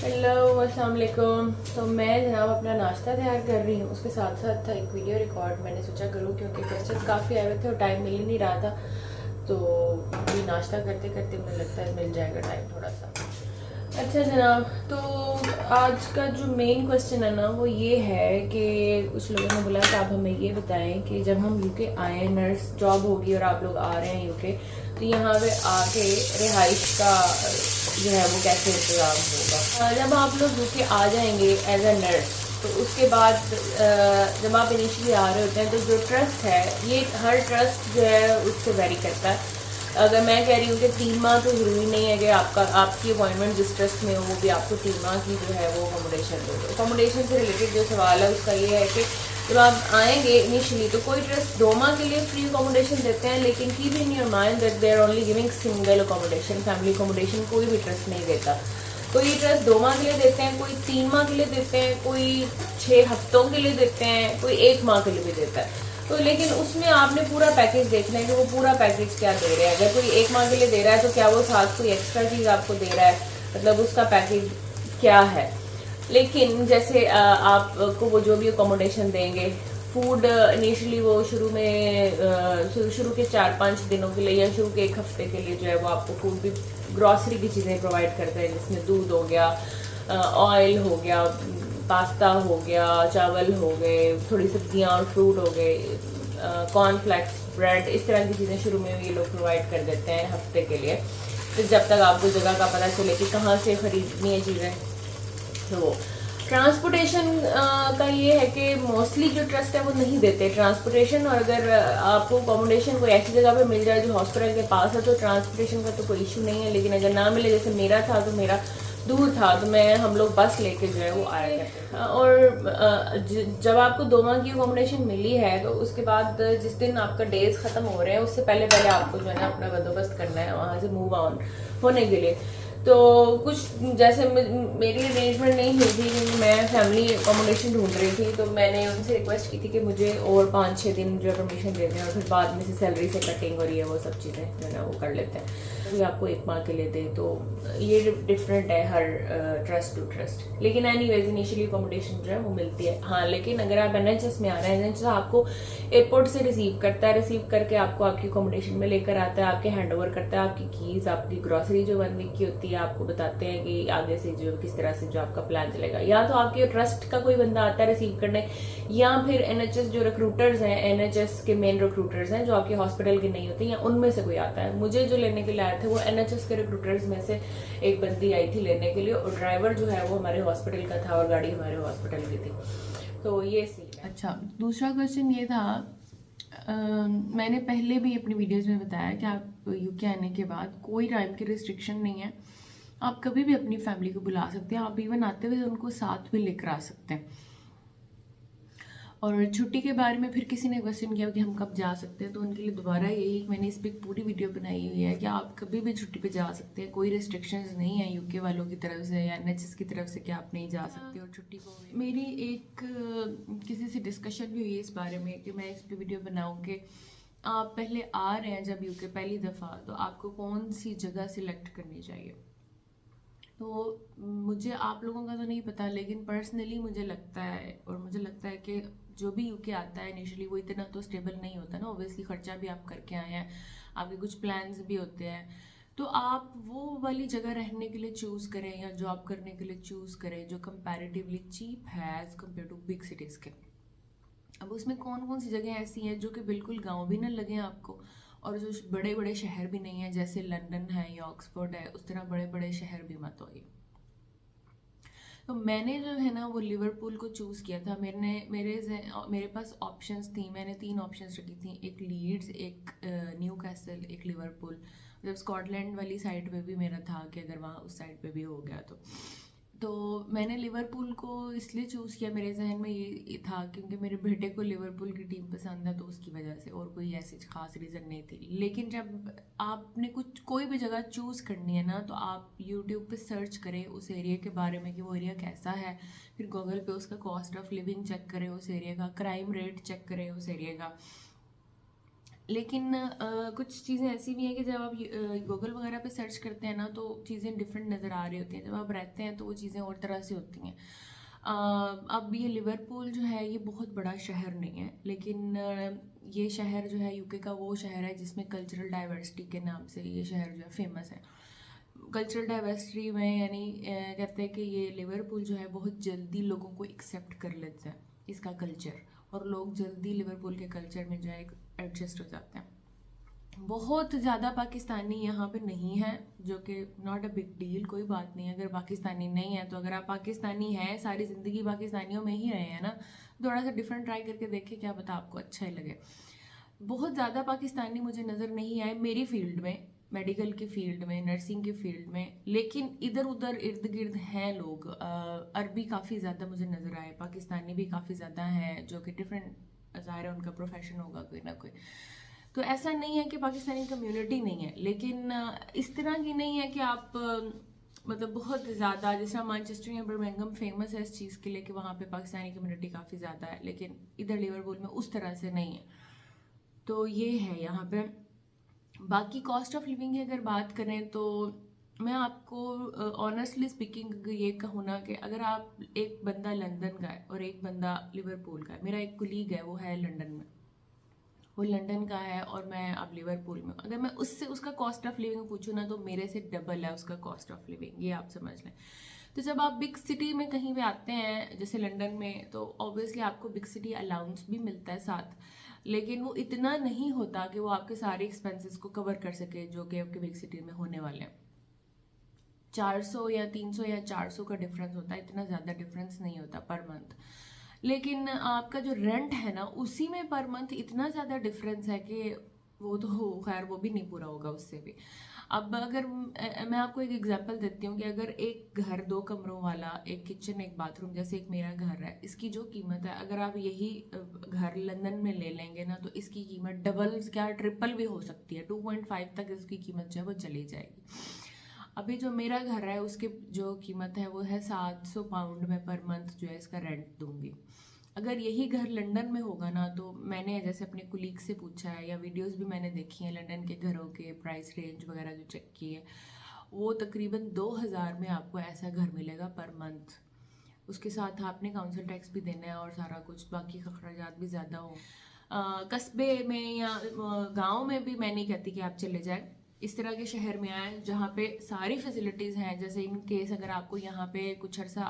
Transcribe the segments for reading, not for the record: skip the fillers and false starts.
Hello अस्सलाम वालेकुम। तो मैं जनाब अपना नाश्ता तैयार कर रही हूँ, उसके साथ साथ था एक वीडियो रिकॉर्ड मैंने सोचा करूँ क्योंकि क्वेश्चन काफ़ी आए हुए थे और टाइम मिल ही नहीं रहा था। तो अभी नाश्ता करते करते मुझे लगता है मिल जाएगा टाइम थोड़ा सा। अच्छा जनाब, तो आज का जो मेन क्वेश्चन है ना वो ये है कि कुछ लोगों ने बोला कि आप हमें ये बताएं कि जब हम यूके आए, नर्स जॉब होगी और आप लोग आ रहे हैं यूके, तो यहाँ पे आके रिहाइश का जो है वो कैसे इंतज़ाम होगा। जब आप लोग यूके आ जाएंगे एज अ नर्स, तो उसके बाद जब आप इनिशियली आ रहे होते हैं तो जो ट्रस्ट है, ये हर ट्रस्ट जो है उससे वेरी करता है। अगर मैं कह रही हूँ कि 3 माह तो ज़रूरी नहीं है कि आपकी अपॉइंटमेंट जिस ट्रस्ट में हो वो भी आपको 3 माह की जो है वो अकोमोडेशन दो। अकोमोडेशन से रिलेटेड जो सवाल है उसका ये है कि जब आप आएंगे इनिशियली तो कोई ट्रस्ट 2 माह के लिए फ्री अकोमोडेशन देते हैं, लेकिन keep in your mind that they are only giving single accommodation, family accommodation कोई भी ट्रस्ट नहीं देता। कोई ट्रस्ट 2 माह के लिए देते हैं, कोई 3 माह के लिए देते हैं, कोई 6 हफ्तों के लिए देते हैं, कोई 1 माह के लिए भी देता है। तो लेकिन उसमें आपने पूरा पैकेज देखना है कि वो पूरा पैकेज क्या दे रहा है। अगर कोई 1 माह के लिए दे रहा है तो क्या वो साथ कोई एक्स्ट्रा चीज़ आपको दे रहा है, मतलब उसका पैकेज क्या है। लेकिन जैसे आपको वो जो भी अकोमोडेशन देंगे, फूड इनिशियली वो शुरू में शुरू के 4-5 दिनों के लिए या शुरू के 1 हफ्ते के लिए जो है वो आपको फूड भी ग्रॉसरी की चीज़ें प्रोवाइड करते हैं, जिसमें दूध हो गया, ऑयल हो गया, पास्ता हो गया, चावल हो गए, थोड़ी सब्जियां और फ्रूट हो गए, कॉर्नफ्लेक्स, ब्रेड, इस तरह की चीज़ें शुरू में ये लोग प्रोवाइड कर देते हैं हफ्ते के लिए। तो जब तक आपको जगह का पता चले कि कहाँ से ख़रीदनी है चीज़ें। तो ट्रांसपोर्टेशन का ये है कि मोस्टली जो ट्रस्ट है वो नहीं देते ट्रांसपोर्टेशन, और अगर आपको अकोमोडेशन कोई ऐसी जगह पे मिल जाए जो हॉस्पिटल के पास है तो ट्रांसपोर्टेशन का तो कोई इशू नहीं है। लेकिन अगर ना मिले, जैसे मेरा था तो मेरा दूर था, तो हम लोग बस लेके जो है वो आया करते थे। और जब आपको 2 माह की अकोमोडेशन मिली है तो उसके बाद जिस दिन आपका डेज ख़त्म हो रहे हैं उससे पहले पहले आपको जो है ना अपना बंदोबस्त करना है वहाँ से मूव ऑन होने के लिए। तो कुछ जैसे मेरी अरेंजमेंट नहीं हुई थी क्योंकि मैं फैमिली अकोमोडेशन ढूंढ रही थी, तो मैंने उनसे रिक्वेस्ट की थी कि मुझे और 5-6 दिन जो परमिशन दे दें और फिर बाद में से सैलरी से कटिंग और ये वो सब चीज़ें जो है ना वो कर लेते हैं। कोई आपको 1 माह के लिए दे तो ये डिफरेंट है हर ट्रस्ट टू ट्रस्ट। लेकिन एनीवेज इनिशियली अकोमोडेशन जो है वो मिलती है। हाँ, लेकिन अगर आप NHS में आ रहे हैं, NHS आपको एयरपोर्ट से रिसीव करता है, रिसीव करके आपको आपकी अकोमोडेशन में लेकर आता है, आपके हैंड ओवर करता है आपकी कीज़, आपकी ग्रॉसरी जो 1 वीक की होती है, आपको बताते हैं कि आगे से जो किस तरह से जो आपका प्लान चलेगा। या तो आपके ट्रस्ट का कोई बंदा आता है रिसीव करने, या फिर NHS जो रिक्रूटर्स हैं, NHS के मेन रिक्रूटर्स हैं जो आपके हॉस्पिटल के नहीं होते, या उनमें से कोई आता है। मुझे जो लेने के लिए आए थे वो NHS के रिक्रूटर्स में से एक बंदी आई थी लेने के लिए, और ड्राइवर जो है वो हमारे हॉस्पिटल का था और गाड़ी हमारे हॉस्पिटल की थी। तो ये सीन है। अच्छा, दूसरा क्वेश्चन ये था, मैंने पहले भी अपनी वीडियोस में बताया कि आप यूके आने के बाद कोई टाइम की रिस्ट्रिक्शन नहीं है, आप कभी भी अपनी फैमिली को बुला सकते हैं, आप इवन आते हुए उनको साथ भी लेकर आ सकते हैं। और छुट्टी के बारे में फिर किसी ने क्वेश्चन किया कि हम कब जा सकते हैं, तो उनके लिए दोबारा यही मैंने इस पर एक पूरी वीडियो बनाई हुई है कि आप कभी भी छुट्टी पे जा सकते हैं, कोई रिस्ट्रिक्शंस नहीं है यूके वालों की तरफ से या NHS की तरफ से कि आप नहीं जा सकते। और छुट्टी को मेरी एक किसी से डिस्कशन भी हुई इस बारे में कि मैं इस पर वीडियो बनाऊँ कि आप पहले आ रहे हैं जब यूके पहली दफ़ा, तो आपको कौन सी जगह सिलेक्ट करनी चाहिए। तो मुझे आप लोगों का तो नहीं पता, लेकिन पर्सनली मुझे लगता है, और मुझे लगता है कि जो भी यूके आता है इनिशियली वो इतना तो स्टेबल नहीं होता ना, ऑब्वियसली खर्चा भी आप करके आए हैं, आपके कुछ प्लान्स भी होते हैं, तो आप वो वाली जगह रहने के लिए चूज़ करें या जॉब करने के लिए चूज़ करें जो कंपैरेटिवली चीप है as compare to big cities के। अब उसमें कौन कौन सी जगह ऐसी हैं जो कि बिल्कुल गांव भी ना लगे आपको, और जो बड़े बड़े शहर भी नहीं है, जैसे लंदन है या ऑक्सफोर्ड है, उस तरह बड़े बड़े शहर भी मत होइए। तो मैंने जो है ना वो लिवरपूल को चूज़ किया था। मेरे पास ऑप्शंस थी, मैंने 3 ऑप्शंस रखी थी, एक लीड्स, एक न्यू कैसल, एक लिवरपूल। जब स्कॉटलैंड वाली साइड पे भी मेरा था कि अगर वहाँ उस साइड पे भी हो गया तो मैंने लिवरपूल को इसलिए चूज़ किया, मेरे जहन में ये था क्योंकि मेरे बेटे को लिवरपूल की टीम पसंद है, तो उसकी वजह से, और कोई ऐसी खास रीज़न नहीं थी। लेकिन जब आपने कोई भी जगह चूज़ करनी है ना, तो आप यूट्यूब पे सर्च करें उस एरिया के बारे में कि वो एरिया कैसा है, फिर गूगल पे उसका कॉस्ट ऑफ लिविंग चेक करें, उस एरिया का क्राइम रेट चेक करें उस एरिया का। लेकिन कुछ चीज़ें ऐसी भी हैं कि जब आप गूगल वगैरह पे सर्च करते हैं ना तो चीज़ें डिफरेंट नज़र आ रही होती हैं, जब आप रहते हैं तो वो चीज़ें और तरह से होती हैं। अब ये लिवरपूल जो है ये बहुत बड़ा शहर नहीं है, लेकिन ये शहर जो है यूके का वो शहर है जिसमें कल्चरल डाइवर्सिटी के नाम से ये शहर जो है फेमस है। कल्चरल डाइवर्सिटी में यानी कहते हैं कि ये लिवरपूल जो है बहुत जल्दी लोगों को एक्सेप्ट कर लेता है इसका कल्चर, और लोग जल्दी लिवरपूल के कल्चर में जो है एडजस्ट हो जाते हैं। बहुत ज़्यादा पाकिस्तानी यहाँ पे नहीं है, जो कि नॉट अ बिग डील, कोई बात नहीं। अगर पाकिस्तानी नहीं है तो अगर आप पाकिस्तानी हैं, सारी ज़िंदगी पाकिस्तानियों में ही रहे हैं ना, थोड़ा सा डिफरेंट ट्राई करके देखें, क्या पता आपको अच्छा ही लगे। बहुत ज़्यादा पाकिस्तानी मुझे नज़र नहीं आए मेरी फील्ड में, मेडिकल की फील्ड में, नर्सिंग की फील्ड में, लेकिन इधर उधर इर्द गिर्द हैं लोग। अरबी काफ़ी ज़्यादा मुझे नज़र आए, पाकिस्तानी भी काफ़ी ज़्यादा हैं, जो कि डिफरेंट ज़ाहिर है उनका प्रोफेशन होगा कोई ना कोई। तो ऐसा नहीं है कि पाकिस्तानी कम्युनिटी नहीं है, लेकिन इस तरह की नहीं है कि आप मतलब बहुत ज़्यादा, जैसा मैनचेस्टर या बर्मिंघम फेमस है इस चीज़ के लिए कि वहाँ पे पाकिस्तानी कम्युनिटी काफ़ी ज़्यादा है, लेकिन इधर लिवरपूल में उस तरह से नहीं है। तो ये है यहाँ पे। बाकी कॉस्ट ऑफ लिविंग की अगर बात करें तो मैं आपको ऑनेस्टली स्पीकिंग ये कहूँ ना कि अगर आप, एक बंदा लंदन का है और एक बंदा लिवरपूल का है, मेरा एक कुलीग है वो है लंदन में, वो लंदन का है और मैं अब लिवरपूल में, अगर मैं उससे उसका कॉस्ट ऑफ लिविंग पूछूँ ना तो मेरे से डबल है उसका कॉस्ट ऑफ लिविंग, ये आप समझ लें। तो जब आप बिग सिटी में कहीं पे आते हैं जैसे लंदन में, तो ऑब्वियसली आपको बिग सिटी अलाउंस भी मिलता है साथ, लेकिन वो इतना नहीं होता कि वो आपके सारे एक्सपेंसेस को कवर कर सके जो कि आपके बिग सिटी में होने वाले हैं। 400 या 300 या 400 का डिफरेंस होता है, इतना ज़्यादा डिफरेंस नहीं होता पर मंथ। लेकिन आपका जो रेंट है ना उसी में पर मंथ इतना ज़्यादा डिफरेंस है कि वो तो खैर वो भी नहीं पूरा होगा उससे भी। अब अगर मैं आपको एक एग्जांपल देती हूँ कि अगर एक घर 2 कमरों वाला, एक किचन एक बाथरूम, जैसे एक मेरा घर है, इसकी जो कीमत है अगर आप यही घर लंदन में ले लेंगे ना तो इसकी कीमत डबल क्या ट्रिपल भी हो सकती है, 2.5 तक इसकी कीमत जो है वो चली जाएगी। अभी जो मेरा घर है उसकी जो कीमत है वो है 700 पाउंड में पर मंथ जो है इसका रेंट दूंगी। अगर यही घर लंदन में होगा ना तो मैंने जैसे अपने कुलीग से पूछा है या वीडियोस भी मैंने देखी हैं लंदन के घरों के प्राइस रेंज वगैरह जो चेक की है, वो तकरीबन 2000 में आपको ऐसा घर मिलेगा पर मंथ। उसके साथ आपने काउंसिल टैक्स भी देना है और सारा कुछ बाकी अखराजात भी ज़्यादा हो। कस्बे में या गाँव में भी मैं नहीं कहती कि आप चले जाएं, इस तरह के शहर में आए जहाँ पे सारी फैसिलिटीज़ हैं, जैसे इन केस अगर आपको यहाँ पे कुछ अर्सा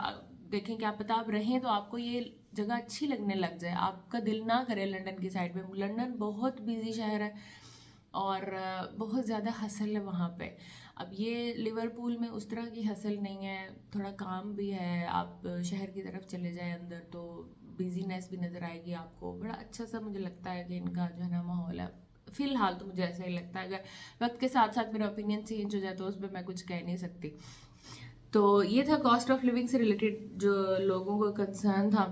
देखें, क्या पता आप रहें तो आपको ये जगह अच्छी लगने लग जाए, आपका दिल ना करे लंदन की साइड में। लंदन बहुत बिजी शहर है और बहुत ज़्यादा हसल है वहाँ पे। अब ये लिवरपूल में उस तरह की हसल नहीं है, थोड़ा काम भी है, आप शहर की तरफ चले जाए अंदर तो बिजीनेस भी नज़र आएगी आपको। बड़ा अच्छा सा मुझे लगता है कि इनका जो है ना माहौल है, फिलहाल तो मुझे ऐसा ही लगता है। अगर वक्त के साथ साथ मेरा ओपिनियन चेंज हो जाए तो उस पर मैं कुछ कह नहीं सकती। तो ये था कॉस्ट ऑफ लिविंग से रिलेटेड जो लोगों को कंसर्न था,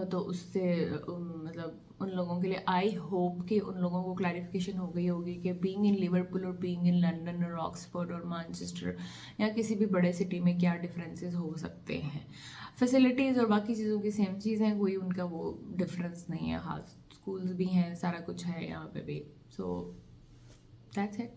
तो उससे मतलब उन लोगों के लिए आई होप कि उन लोगों को क्लैरिफिकेशन हो गई होगी कि बीइंग इन लिवरपूल और बीइंग इन लंदन और ऑक्सफोर्ड और मैनचेस्टर या किसी भी बड़े सिटी में क्या डिफरेंसेस हो सकते हैं। फैसिलिटीज़ और बाकी चीज़ों की सेम चीज़ है, कोई उनका वो डिफरेंस नहीं है, हाँ स्कूल्स भी हैं, सारा कुछ है यहाँ पे भी। So that's it.